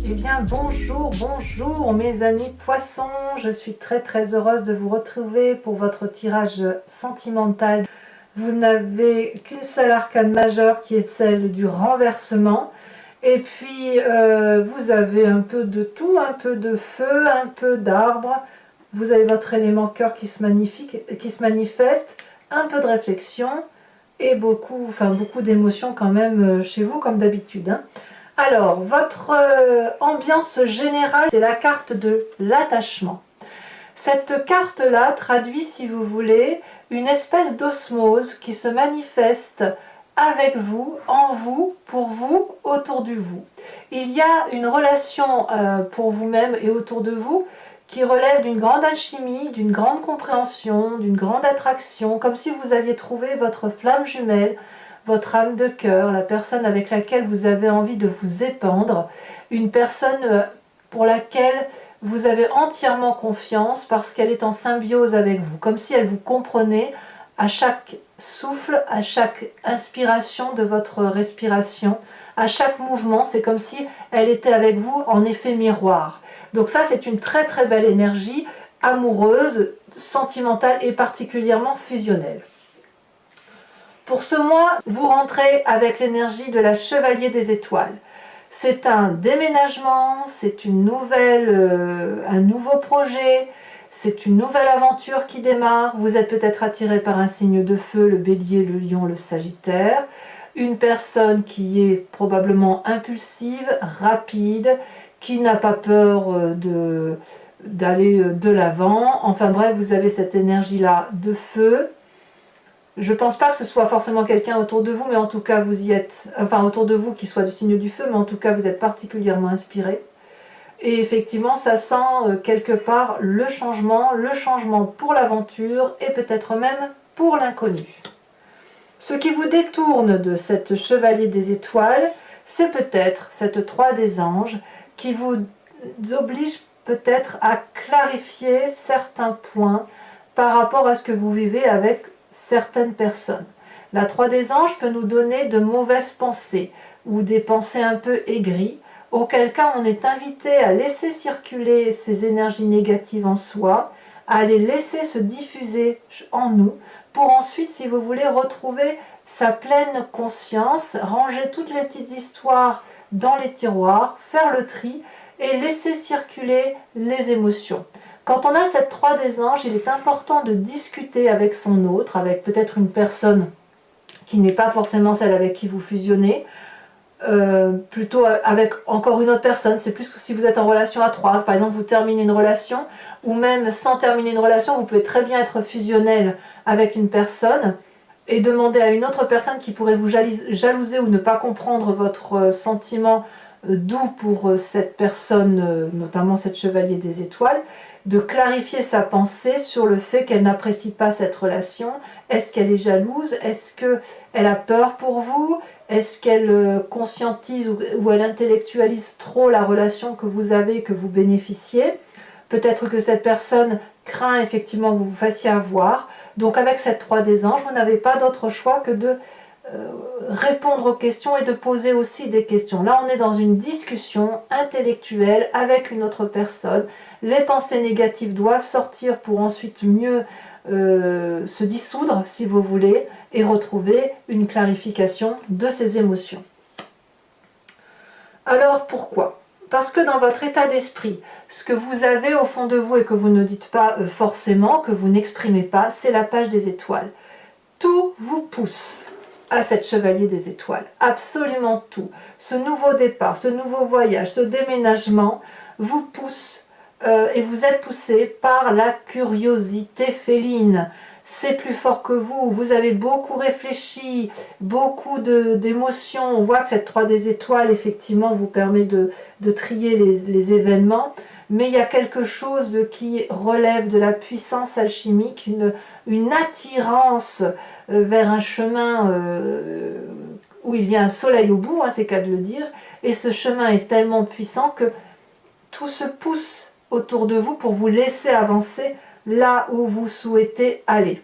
Eh bien bonjour, bonjour mes amis poissons, je suis très heureuse de vous retrouver pour votre tirage sentimental. Vous n'avez qu'une seule arcane majeure qui est celle du renversement. Et puis vous avez un peu de tout, un peu de feu, un peu d'arbre. Vous avez votre élément cœur qui se manifeste, un peu de réflexion et beaucoup d'émotions quand même chez vous comme d'habitude, hein. Alors, votre ambiance générale, c'est la carte de l'attachement. Cette carte-là traduit, si vous voulez, une espèce d'osmose qui se manifeste avec vous, en vous, pour vous, autour de vous. Il y a une relation pour vous-même et autour de vous qui relève d'une grande alchimie, d'une grande compréhension, d'une grande attraction, comme si vous aviez trouvé votre flamme jumelle, votre âme de cœur, la personne avec laquelle vous avez envie de vous épandre, une personne pour laquelle vous avez entièrement confiance parce qu'elle est en symbiose avec vous, comme si elle vous comprenait à chaque souffle, à chaque inspiration de votre respiration, à chaque mouvement, c'est comme si elle était avec vous en effet miroir. Donc ça, c'est une très belle énergie amoureuse, sentimentale et particulièrement fusionnelle. Pour ce mois, vous rentrez avec l'énergie de la Chevalier des Étoiles. C'est un déménagement, c'est un nouveau projet, c'est une nouvelle aventure qui démarre. Vous êtes peut-être attiré par un signe de feu, le Bélier, le Lion, le Sagittaire. Une personne qui est probablement impulsive, rapide, qui n'a pas peur d'aller de l'avant. Enfin bref, vous avez cette énergie-là de feu. Je ne pense pas que ce soit forcément quelqu'un autour de vous, mais en tout cas vous y êtes, enfin autour de vous qui soit du signe du feu, mais en tout cas vous êtes particulièrement inspiré. Et effectivement, ça sent quelque part le changement pour l'aventure et peut-être même pour l'inconnu. Ce qui vous détourne de cette Chevalier des Étoiles, c'est peut-être cette 3 des Anges qui vous oblige peut-être à clarifier certains points par rapport à ce que vous vivez avec certaines personnes. La 3 des Anges peut nous donner de mauvaises pensées ou des pensées un peu aigries, auquel cas on est invité à laisser circuler ces énergies négatives en soi, à les laisser se diffuser en nous, pour ensuite, si vous voulez, retrouver sa pleine conscience, ranger toutes les petites histoires dans les tiroirs, faire le tri et laisser circuler les émotions. Quand on a cette 3 des Anges, il est important de discuter avec son autre, avec peut-être une personne qui n'est pas forcément celle avec qui vous fusionnez, plutôt avec encore une autre personne. C'est plus que si vous êtes en relation à 3, par exemple vous terminez une relation, ou même sans terminer une relation, vous pouvez très bien être fusionnel avec une personne et demander à une autre personne qui pourrait vous jalouser ou ne pas comprendre votre sentiment doux pour cette personne, notamment cette Chevalier des Étoiles, de clarifier sa pensée sur le fait qu'elle n'apprécie pas cette relation. Est-ce qu'elle est jalouse? Est-ce qu'elle a peur pour vous? Est-ce qu'elle conscientise ou elle intellectualise trop la relation que vous avez, que vous bénéficiez? Peut-être que cette personne craint effectivement que vous vous fassiez avoir. Donc avec cette 3 des Anges, vous n'avez pas d'autre choix que de répondre aux questions et de poser aussi des questions. Là, on est dans une discussion intellectuelle avec une autre personne. Les pensées négatives doivent sortir pour ensuite mieux se dissoudre, si vous voulez, et retrouver une clarification de ces émotions. Alors, pourquoi ? Parce que dans votre état d'esprit, ce que vous avez au fond de vous et que vous ne dites pas forcément, que vous n'exprimez pas, c'est la page des étoiles. Tout vous pousse à cette Chevalier des Étoiles, absolument tout. Ce nouveau départ, ce nouveau voyage, ce déménagement vous pousse et vous êtes poussé par la curiosité féline. C'est plus fort que vous, vous avez beaucoup réfléchi, beaucoup d'émotions. On voit que cette 3 des Étoiles, effectivement, vous permet de trier les événements, mais il y a quelque chose qui relève de la puissance alchimique, une attirance vers un chemin où il y a un soleil au bout, hein, c'est qu'à de le dire, et ce chemin est tellement puissant que tout se pousse autour de vous pour vous laisser avancer là où vous souhaitez aller.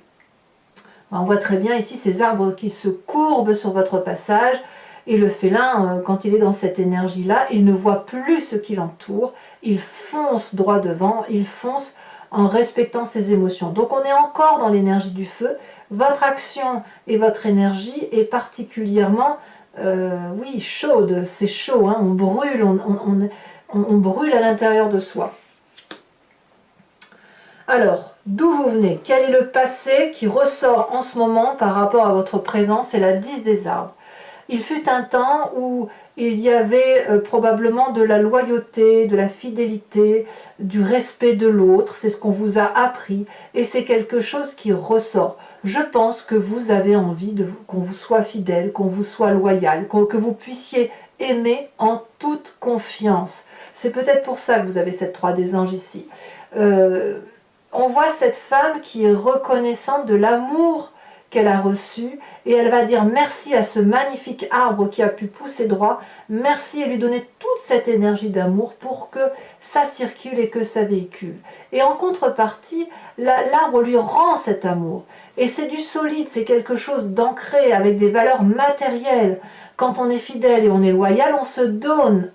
On voit très bien ici ces arbres qui se courbent sur votre passage Et le félin, quand il est dans cette énergie-là, il ne voit plus ce qui l'entoure, il fonce droit devant, il fonce en respectant ses émotions. Donc on est encore dans l'énergie du feu. Votre action et votre énergie est particulièrement, oui, chaude, c'est chaud, hein, on brûle, on brûle à l'intérieur de soi. Alors, d'où vous venez? Quel est le passé qui ressort en ce moment par rapport à votre présent? C'est la 10 des arbres. Il fut un temps où il y avait probablement de la loyauté, de la fidélité, du respect de l'autre. C'est ce qu'on vous a appris et c'est quelque chose qui ressort. Je pense que vous avez envie qu'on vous soit fidèle, qu'on vous soit loyal, que vous puissiez aimer en toute confiance. C'est peut-être pour ça que vous avez cette 3 des anges ici. On voit cette femme qui est reconnaissante de l'amour qu'elle a reçu et elle va dire merci à ce magnifique arbre qui a pu pousser droit, merci et lui donner toute cette énergie d'amour pour que ça circule et que ça véhicule. Et en contrepartie, l'arbre lui rend cet amour. Et c'est du solide, c'est quelque chose d'ancré avec des valeurs matérielles. Quand on est fidèle et on est loyal, on se donne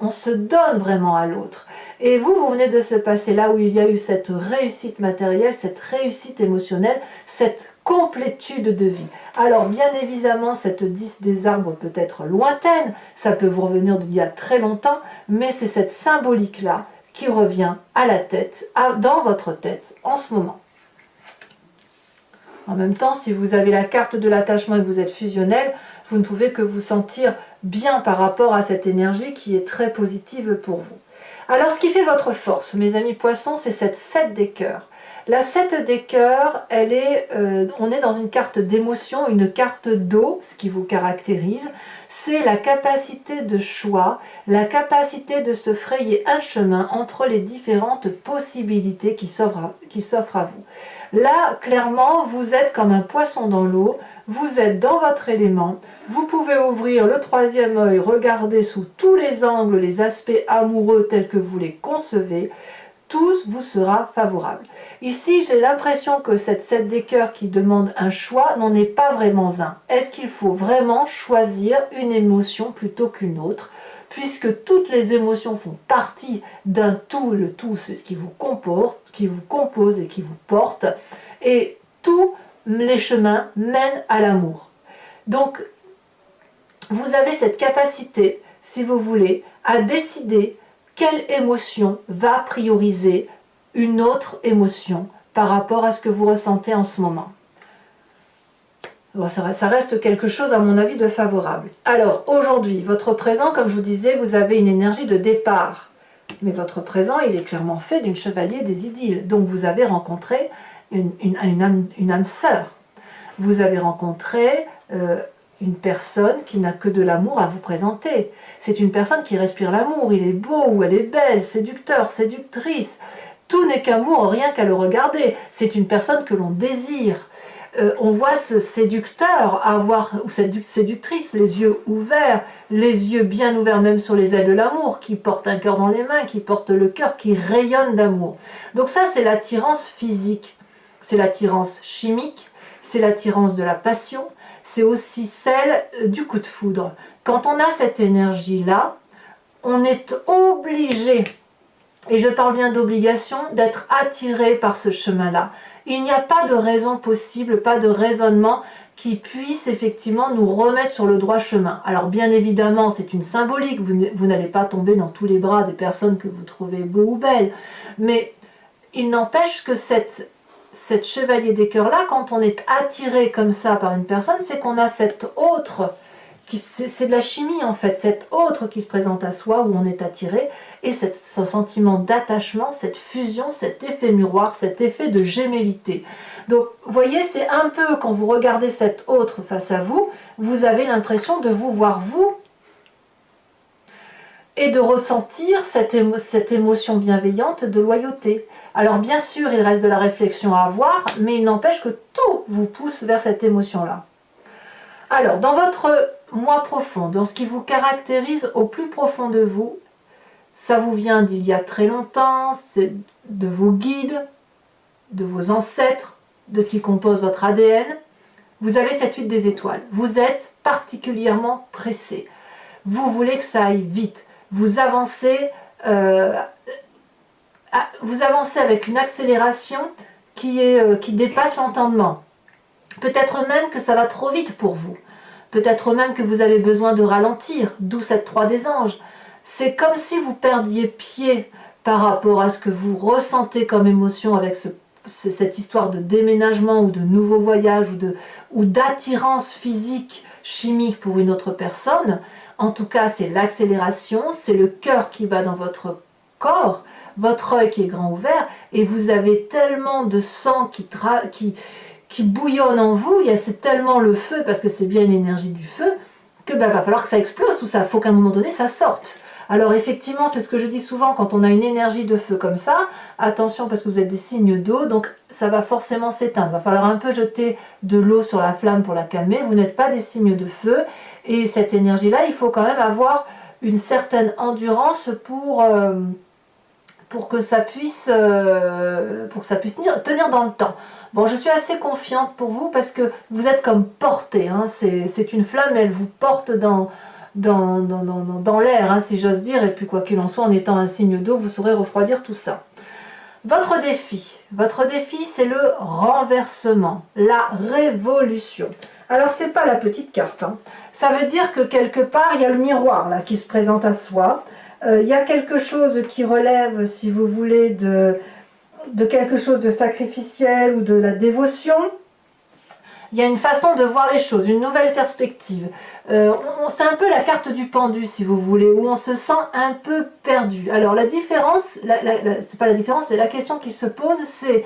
vraiment à l'autre. Et vous venez de se passer là où il y a eu cette réussite matérielle, cette réussite émotionnelle, cette complétude de vie. Alors bien évidemment, cette 10 des arbres peut être lointaine, ça peut vous revenir d'il y a très longtemps, mais c'est cette symbolique-là qui revient à la tête, dans votre tête en ce moment. En même temps, si vous avez la carte de l'attachement et que vous êtes fusionnel, vous ne pouvez que vous sentir bien par rapport à cette énergie qui est très positive pour vous. Alors, ce qui fait votre force, mes amis poissons, c'est cette 7 des cœurs. La 7 des cœurs, on est dans une carte d'émotion, une carte d'eau, ce qui vous caractérise. C'est la capacité de choix, la capacité de se frayer un chemin entre les différentes possibilités qui s'offrent à vous. Là, clairement, vous êtes comme un poisson dans l'eau, vous êtes dans votre élément, vous pouvez ouvrir le 3e œil, regarder sous tous les angles les aspects amoureux tels que vous les concevez, tout vous sera favorable. Ici, j'ai l'impression que cette 7 des cœurs qui demande un choix n'en est pas vraiment un. Est-ce qu'il faut vraiment choisir une émotion plutôt qu'une autre? Puisque toutes les émotions font partie d'un tout, le tout c'est ce qui vous comporte, qui vous compose et qui vous porte, et tous les chemins mènent à l'amour. Donc, vous avez cette capacité, si vous voulez, à décider quelle émotion va prioriser une autre émotion par rapport à ce que vous ressentez en ce moment. Bon, ça reste quelque chose, à mon avis, de favorable. Alors, aujourd'hui, votre présent, comme je vous disais, vous avez une énergie de départ. Mais votre présent, il est clairement fait d'une chevalier des idylles. Donc, vous avez rencontré une âme sœur. Vous avez rencontré une personne qui n'a que de l'amour à vous présenter. C'est une personne qui respire l'amour. Il est beau ou elle est belle, séducteur, séductrice. Tout n'est qu'amour, rien qu'à le regarder. C'est une personne que l'on désire. On voit ce séducteur ou cette séductrice, les yeux ouverts, les yeux bien ouverts même sur les ailes de l'amour, qui porte un cœur dans les mains, qui porte le cœur, qui rayonne d'amour. Donc ça, c'est l'attirance physique, c'est l'attirance chimique, c'est l'attirance de la passion, c'est aussi celle du coup de foudre. Quand on a cette énergie-là, on est obligé, et je parle bien d'obligation, d'être attiré par ce chemin-là. Il n'y a pas de raison possible, pas de raisonnement qui puisse effectivement nous remettre sur le droit chemin. Alors bien évidemment, c'est une symbolique, vous n'allez pas tomber dans tous les bras des personnes que vous trouvez beaux ou belles, mais il n'empêche que cette chevalier des cœurs-là, quand on est attiré comme ça par une personne, c'est qu'on a cette autre, c'est de la chimie en fait, cette autre qui se présente à soi où on est attiré, et ce sentiment d'attachement, cette fusion, cet effet miroir, cet effet de gémellité. Donc vous voyez, c'est un peu quand vous regardez cette autre face à vous, vous avez l'impression de vous voir vous et de ressentir cette émotion bienveillante de loyauté. Alors bien sûr, il reste de la réflexion à avoir, mais il n'empêche que tout vous pousse vers cette émotion-là. Alors, dans votre moi profond, dans ce qui vous caractérise au plus profond de vous, ça vous vient d'il y a très longtemps, c'est de vos guides, de vos ancêtres, de ce qui compose votre ADN. Vous avez cette 8 des étoiles. Vous êtes particulièrement pressé. vous voulez que ça aille vite. Vous avancez avec une accélération qui dépasse l'entendement. Peut-être même que ça va trop vite pour vous. Peut-être même que vous avez besoin de ralentir, d'où cette 3 des anges. C'est comme si vous perdiez pied par rapport à ce que vous ressentez comme émotion avec cette histoire de déménagement ou de nouveau voyage ou d'attirance physique, chimique pour une autre personne. En tout cas, c'est l'accélération, c'est le cœur qui bat dans votre corps, votre œil qui est grand ouvert, et vous avez tellement de sang qui bouillonne en vous, c'est tellement le feu, parce que c'est bien une énergie du feu, que va falloir que ça explose tout ça, il faut qu'à un moment donné ça sorte. Alors effectivement, c'est ce que je dis souvent, quand on a une énergie de feu comme ça, attention parce que vous êtes des signes d'eau, donc ça va forcément s'éteindre. Il va falloir un peu jeter de l'eau sur la flamme pour la calmer. Vous n'êtes pas des signes de feu, et cette énergie-là, il faut quand même avoir une certaine endurance pour que ça puisse tenir dans le temps. Bon, je suis assez confiante pour vous parce que vous êtes comme porté, hein. C'est une flamme, elle vous porte dans l'air, hein, si j'ose dire, et puis quoi qu'il en soit, en étant un signe d'eau, vous saurez refroidir tout ça. Votre défi, c'est le renversement, la révolution. Alors, c'est pas la petite carte, hein. Ça veut dire que quelque part, il y a le miroir là qui se présente à soi. Il y a quelque chose qui relève, si vous voulez, de quelque chose de sacrificiel ou de la dévotion. Il y a une façon de voir les choses, une nouvelle perspective. C'est un peu la carte du pendu, si vous voulez, où on se sent un peu perdu. Alors la différence, c'est pas la différence, la question qui se pose, c'est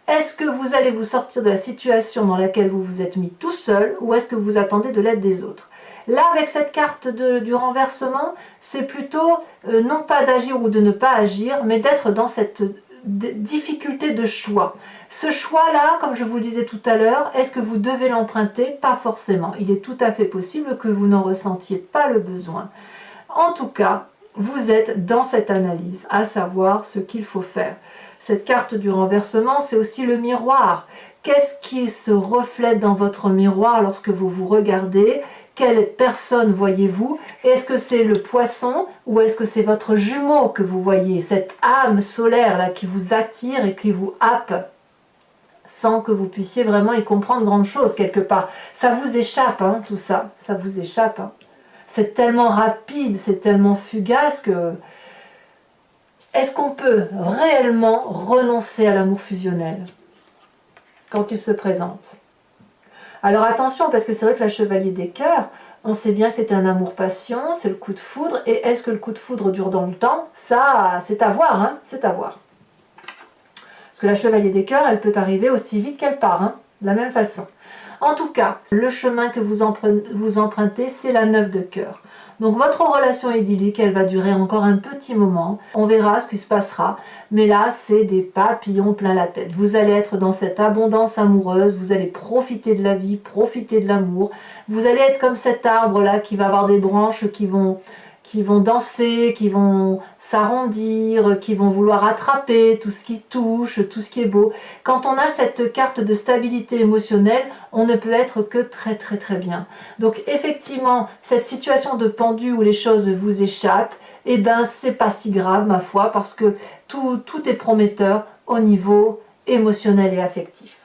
est-ce que vous allez vous sortir de la situation dans laquelle vous vous êtes mis tout seul, ou est-ce que vous attendez de l'aide des autres? Là, avec cette carte du renversement, c'est plutôt non pas d'agir ou de ne pas agir, mais d'être dans cette difficulté de choix. Ce choix-là, comme je vous le disais tout à l'heure, est-ce que vous devez l'emprunter? Pas forcément. Il est tout à fait possible que vous n'en ressentiez pas le besoin. En tout cas, vous êtes dans cette analyse, à savoir ce qu'il faut faire. Cette carte du renversement, c'est aussi le miroir. Qu'est-ce qui se reflète dans votre miroir lorsque vous vous regardez? Quelle personne voyez-vous? Est-ce que c'est le poisson ou est-ce que c'est votre jumeau que vous voyez? Cette âme solaire là qui vous attire et qui vous happe sans que vous puissiez vraiment y comprendre grande chose quelque part. Ça vous échappe, hein, tout ça. Ça vous échappe. Hein. C'est tellement rapide, c'est tellement fugace que... Est-ce qu'on peut réellement renoncer à l'amour fusionnel quand il se présente? Alors attention, parce que c'est vrai que la chevalier des cœurs, on sait bien que c'est un amour-passion, c'est le coup de foudre, et est-ce que le coup de foudre dure dans le temps? Ça, c'est à voir, hein, c'est à voir. Parce que la chevalier des cœurs, elle peut arriver aussi vite qu'elle part, hein, de la même façon. En tout cas, le chemin que vous empruntez, c'est la 9 de cœur. Donc votre relation idyllique, elle va durer encore un petit moment. On verra ce qui se passera. Mais là, c'est des papillons plein la tête. Vous allez être dans cette abondance amoureuse. Vous allez profiter de la vie, profiter de l'amour. Vous allez être comme cet arbre-là qui va avoir des branches qui vont danser, qui vont s'arrondir, qui vont vouloir attraper tout ce qui touche, tout ce qui est beau. Quand on a cette carte de stabilité émotionnelle, on ne peut être que très très très bien. Donc effectivement, cette situation de pendu où les choses vous échappent, eh ben c'est pas si grave ma foi, parce que tout est prometteur au niveau émotionnel et affectif.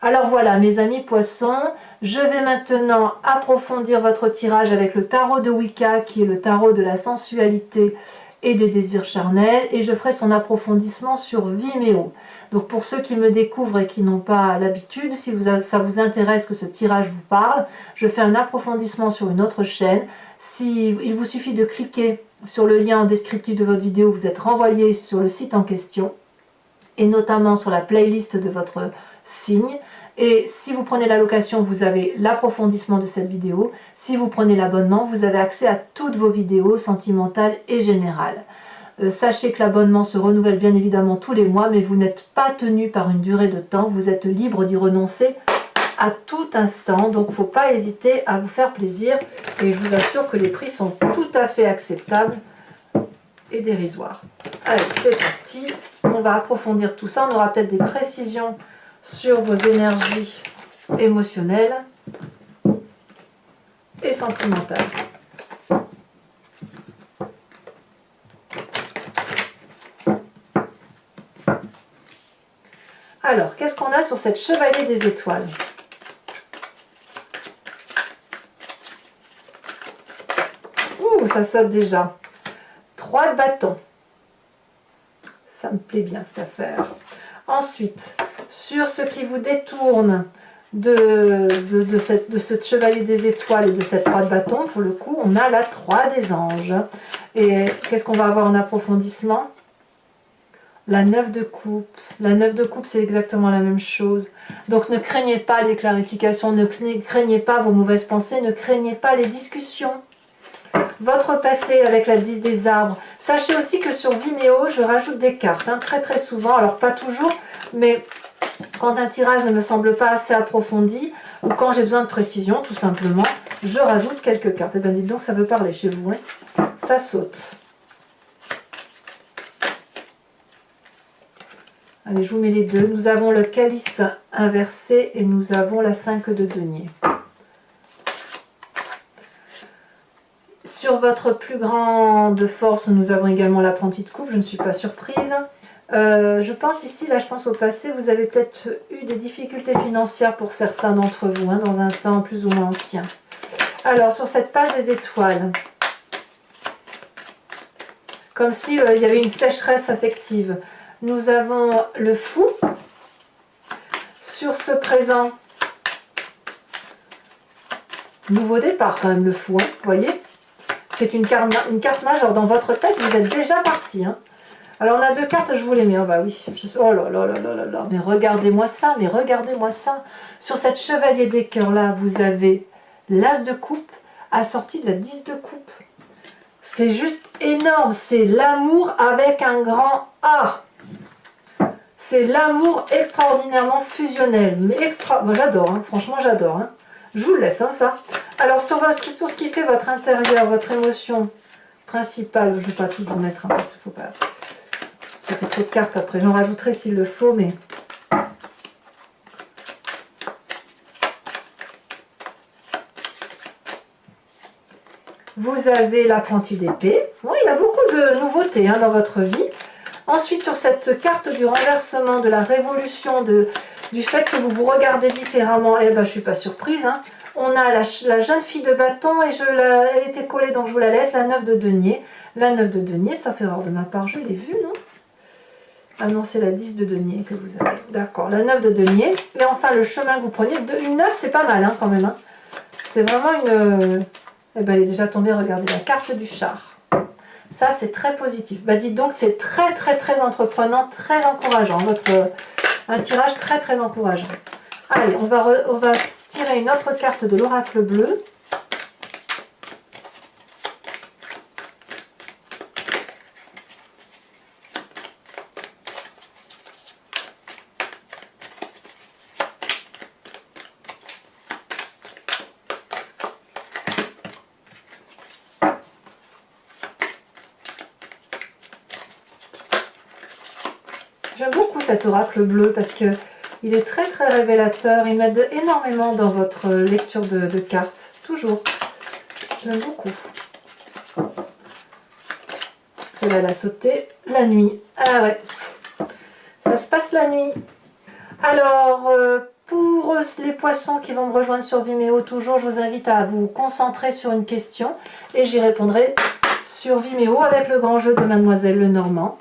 Alors voilà mes amis poissons, je vais maintenant approfondir votre tirage avec le tarot de Wicca qui est le tarot de la sensualité et des désirs charnels, et je ferai son approfondissement sur Vimeo. Donc pour ceux qui me découvrent et qui n'ont pas l'habitude, si ça vous intéresse que ce tirage vous parle, je fais un approfondissement sur une autre chaîne. Il vous suffit de cliquer sur le lien descriptif de votre vidéo, vous êtes renvoyé sur le site en question et notamment sur la playlist de votre signe. Et si vous prenez la location, vous avez l'approfondissement de cette vidéo. Si vous prenez l'abonnement, vous avez accès à toutes vos vidéos sentimentales et générales. Sachez que l'abonnement se renouvelle bien évidemment tous les mois, mais vous n'êtes pas tenu par une durée de temps. Vous êtes libre d'y renoncer à tout instant. Donc il ne faut pas hésiter à vous faire plaisir. Et je vous assure que les prix sont tout à fait acceptables et dérisoires. Allez, c'est parti. On va approfondir tout ça. On aura peut-être des précisions sur vos énergies émotionnelles et sentimentales. Alors, qu'est-ce qu'on a sur cette chevalier des étoiles? Ouh, ça saute déjà. 3 de bâton. Ça me plaît bien cette affaire. Ensuite, sur ce qui vous détourne de ce chevalier des étoiles et de cette 3 de bâton, pour le coup, on a la 3 des anges. Et qu'est-ce qu'on va avoir en approfondissement? La 9 de coupe. La 9 de coupe, c'est exactement la même chose. Donc ne craignez pas les clarifications, ne craignez pas vos mauvaises pensées, ne craignez pas les discussions. Votre passé avec la 10 des arbres. Sachez aussi que sur Vimeo, je rajoute des cartes, hein, très très souvent. Alors pas toujours, mais quand un tirage ne me semble pas assez approfondi, ou quand j'ai besoin de précision, tout simplement, je rajoute quelques cartes. Et bien dites donc, ça veut parler chez vous, hein. Ça saute. Allez, je vous mets les deux. Nous avons le calice inversé et nous avons la 5 de denier. Sur votre plus grande force, nous avons également l'apprenti de coupe. Je ne suis pas surprise. Je pense ici, là je pense au passé, vous avez peut-être eu des difficultés financières pour certains d'entre vous, hein, dans un temps plus ou moins ancien. Alors, sur cette page des étoiles, comme s'il y avait une sécheresse affective. Nous avons le fou. Sur ce présent, nouveau départ quand même, le fou, hein, vous voyez. C'est une carte majeure. Dans votre tête, vous êtes déjà parti. Hein. Alors, on a 2 cartes, je vous les mets. Oh, bah oui. Oh là là là là là là. Mais regardez-moi ça, mais regardez-moi ça. Sur cette chevalier des cœurs là, vous avez l'as de coupe assorti de la 10 de coupe. C'est juste énorme. C'est l'amour avec un grand A. C'est l'amour extraordinairement fusionnel. Mais moi j'adore, hein. Franchement j'adore. Hein. Je vous le laisse, hein, ça. Alors sur ce qui fait votre intérieur, votre émotion principale, je ne vais pas tout vous mettre, hein, parce qu'il faut pas... Ça fait trop de cartes après, j'en rajouterai s'il le faut, mais... Vous avez l'apprenti d'épée. Oui, il y a beaucoup de nouveautés, hein, dans votre vie. Ensuite, sur cette carte du renversement, de la révolution, du fait que vous vous regardez différemment, eh ben, je ne suis pas surprise. Hein. On a la jeune fille de bâton, et elle était collée, donc je vous la laisse, la 9 de denier. La 9 de denier, ça fait erreur de ma part, je l'ai vue, non? Ah non, c'est la 10 de denier que vous avez. D'accord, la 9 de denier. Et enfin, le chemin que vous preniez, une 9, c'est pas mal, hein, quand même. Hein. C'est vraiment une... Eh ben, elle est déjà tombée, regardez, la carte du char. Ça, c'est très positif. Bah, dites donc, c'est très, très, très entreprenant, très encourageant. Un tirage très, très encourageant. Allez, on va tirer une autre carte de l'oracle bleu. J'aime beaucoup cet oracle bleu parce que il est très très révélateur. Il m'aide énormément dans votre lecture de cartes. Toujours. J'aime beaucoup. Celle-là, elle a sauté la nuit. Ah ouais. Ça se passe la nuit. Alors, pour les poissons qui vont me rejoindre sur Vimeo, toujours, je vous invite à vous concentrer sur une question. Et j'y répondrai sur Vimeo avec le grand jeu de Mademoiselle Lenormand.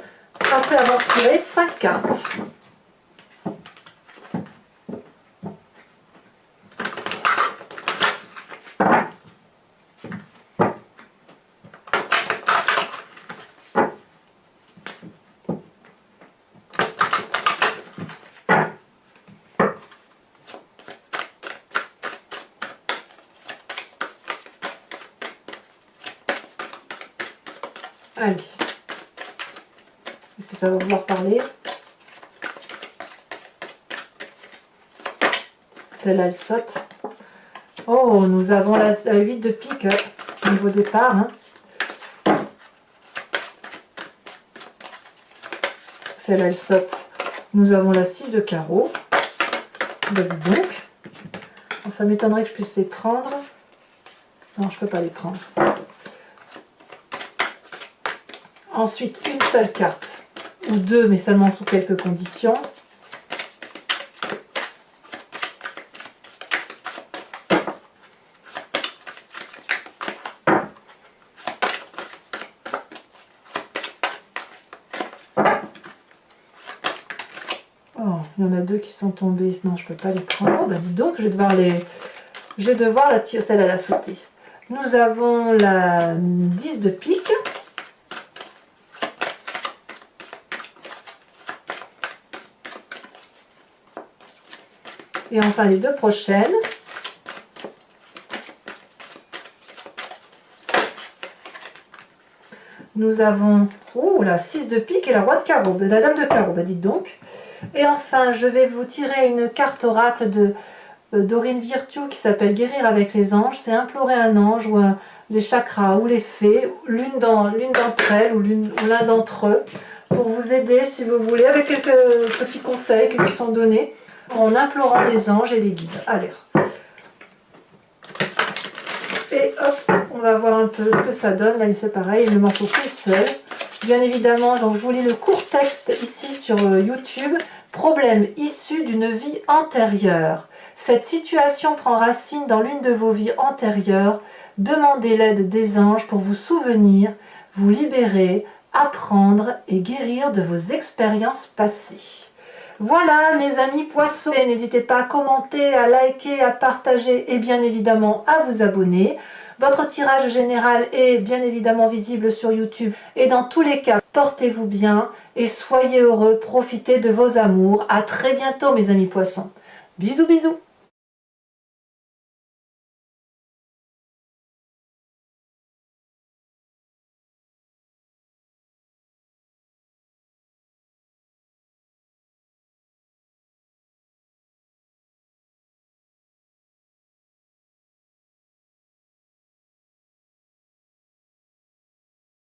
Après avoir tiré 5 cartes. Allez. Est-ce que ça va vouloir parler? Celle-là, elle saute. Oh, nous avons la 8 de pique au niveau départ. Hein. Celle-là, elle saute. Nous avons la 6 de carreau. Bah, dis donc. Alors, ça m'étonnerait que je puisse les prendre. Non, je ne peux pas les prendre. Ensuite, une seule carte. Ou deux, mais seulement sous quelques conditions. Il y en a deux qui sont tombés, sinon je ne peux pas les prendre. Oh, bah dis donc, je vais devoir la tirer, celle à la sauter. Nous avons la 10 de pique. Et enfin les deux prochaines. Nous avons la 6 de pique et la roi de carreau, la dame de carreau, bah dites donc. Et enfin, je vais vous tirer une carte oracle de Dorine Virtue qui s'appelle Guérir avec les anges. C'est implorer un ange ou les chakras ou les fées, l'une d'entre elles ou l'un d'entre eux, pour vous aider si vous voulez, avec quelques petits conseils qui vous sont donnés, en implorant les anges et les guides. Allez. Et hop, on va voir un peu ce que ça donne. Là, c'est pareil, il ne m'en faut qu'une seule. Bien évidemment, donc je vous lis le court texte ici sur YouTube. Problème issu d'une vie antérieure. Cette situation prend racine dans l'une de vos vies antérieures. Demandez l'aide des anges pour vous souvenir, vous libérer, apprendre et guérir de vos expériences passées. Voilà mes amis poissons, n'hésitez pas à commenter, à liker, à partager et bien évidemment à vous abonner. Votre tirage général est bien évidemment visible sur YouTube et dans tous les cas, portez-vous bien et soyez heureux, profitez de vos amours. À très bientôt mes amis poissons. Bisous bisous.